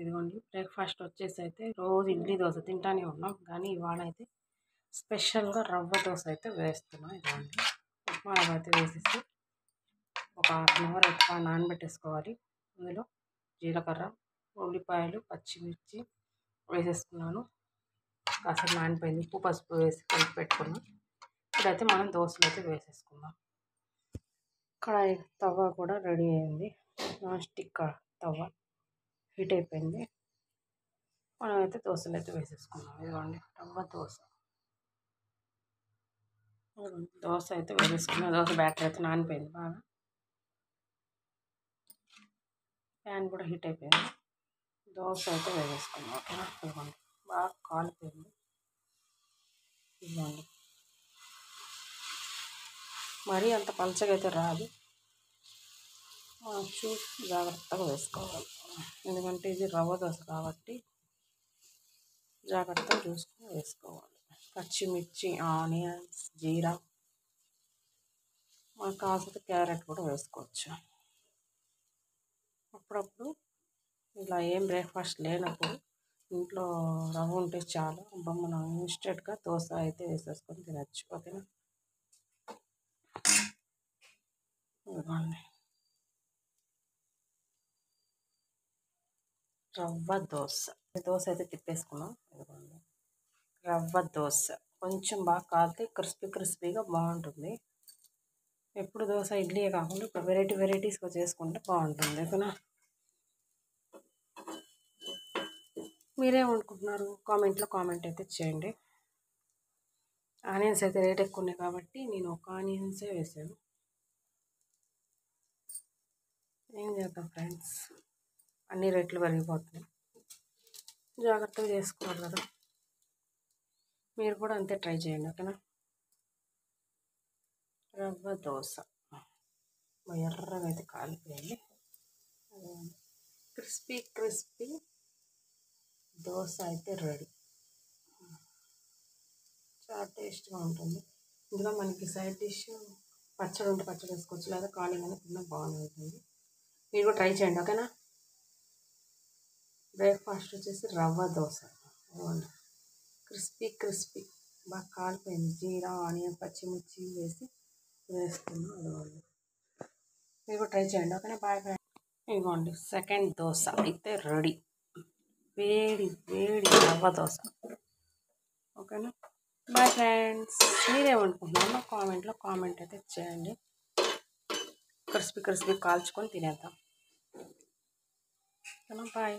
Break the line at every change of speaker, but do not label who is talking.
ఇదిగోండి బ్రేక్ఫాస్ట్ వచ్చేసి అయితే రోజు ఇడ్లీ దోశ తింటానే ఉన్నాం, కానీ ఇవాళ అయితే స్పెషల్గా రవ్వ దోశ అయితే వేస్తున్నాం. ఇదిగోండి ఉప్మా రవ్వ అయితే వేసేసి ఒక హాఫ్ అన్ అవర్ ఎక్కువ నానబెట్టేసుకోవాలి. అందులో జీలకర్ర, ఉల్లిపాయలు, పచ్చిమిర్చి వేసేసుకున్నాను. కాసేపు నానిపోయింది, ఉప్పు పసుపు వేసి కలిపి పెట్టుకున్నాం. ఇప్పుడైతే మనం దోశలు అయితే వేసేసుకుందాం. కడాయి తవ్వ కూడా రెడీ అయింది. నాన్ స్టిక్ తవ్వ హీట్ అయిపోయింది. మనమైతే దోశలు అయితే వేసేసుకున్నాం. ఇదిగోండి రవ్వ దోశ. దోశ అయితే వేసేసుకున్నాం. దోశ బ్యాటర్ అయితే నానిపోయింది బాగా. ప్యాన్ కూడా హీట్ అయిపోయింది. దోశ అయితే వేసేసుకున్నాం. ఓకేనా? ఇదిగోండి బాగా కాలిపోయింది. ఇదిగోండి మరీ అంత పలచగా అయితే రాదు, చూసి జాగ్రత్తగా వేసుకోవాలి. ఎందుకంటే ఇది రవ్వ దోశ కాబట్టి జాగ్రత్తగా చూసుకొని వేసుకోవాలి. పచ్చిమిర్చి, ఆనియన్స్, జీరా, మనకు కావాల్సిన క్యారెట్ కూడా వేసుకోవచ్చు. అప్పుడప్పుడు ఇలా ఏం బ్రేక్ఫాస్ట్ లేనప్పుడు ఇంట్లో రవ్వ ఉంటే చాలు, మనం ఇన్స్టెంట్గా దోశ అయితే వేసేసుకొని తినచ్చు. ఓకేనా? రవ్వ దోశ. దోశ అయితే తిప్పేసుకున్నాం. రవ్వ దోశ కొంచెం బాగా కాలితే క్రిస్పీగా బాగుంటుంది. ఎప్పుడు దోశ ఇడ్లీయే కాకుండా ఇప్పుడు వెరైటీస్గా చేసుకుంటే బాగుంటుంది. ఓకేనా? మీరేమనుకుంటున్నారు కామెంట్లో కామెంట్ అయితే చేయండి. ఆనియన్స్ అయితే రేట్ ఎక్కువ ఉన్నాయి కాబట్టి నేను ఒక ఆనియన్సే వేసాను. ఏం చేద్దాం ఫ్రెండ్స్, అన్ని రేట్లు పెరిగిపోతున్నాయి, జాగ్రత్తగా చేసుకోవాలి కదా. మీరు కూడా అంతే ట్రై చేయండి. ఓకేనా? రవ్వ దోశ ఎర్రగా అయితే కాలిపోయింది. క్రిస్పీ దోశ అయితే రెడీ. చాలా టేస్ట్గా ఉంటుంది. ఇందులో మనకి సైడ్ డిష్ పచ్చడి ఉంటే పచ్చడి వేసుకోవచ్చు, లేదా ఖాళీగానే తిన్నా బాగుంటుంది. మీరు కూడా ట్రై చేయండి. ఓకేనా? బ్రేక్ఫాస్ట్ వచ్చేసి రవ్వ దోశ. క్రిస్పీ బాగా కాలిపోయింది. జీరా, ఆనియన్, పచ్చిమిర్చి వేసుకున్నాం. అదిగోండి మీరు కూడా ట్రై చేయండి. ఓకేనా? Bye bye. ఇదిగోండి సెకండ్ దోశ అయితే రెడీ. వేడి రవ్వ దోశ. ఓకేనా? Bye friends. మీరేమనుకుంటున్నారో కామెంట్లో కామెంట్ అయితే చేయండి. క్రిస్పీ కాల్చుకొని తినేద్దాం. ఓకేనా? బాయ్.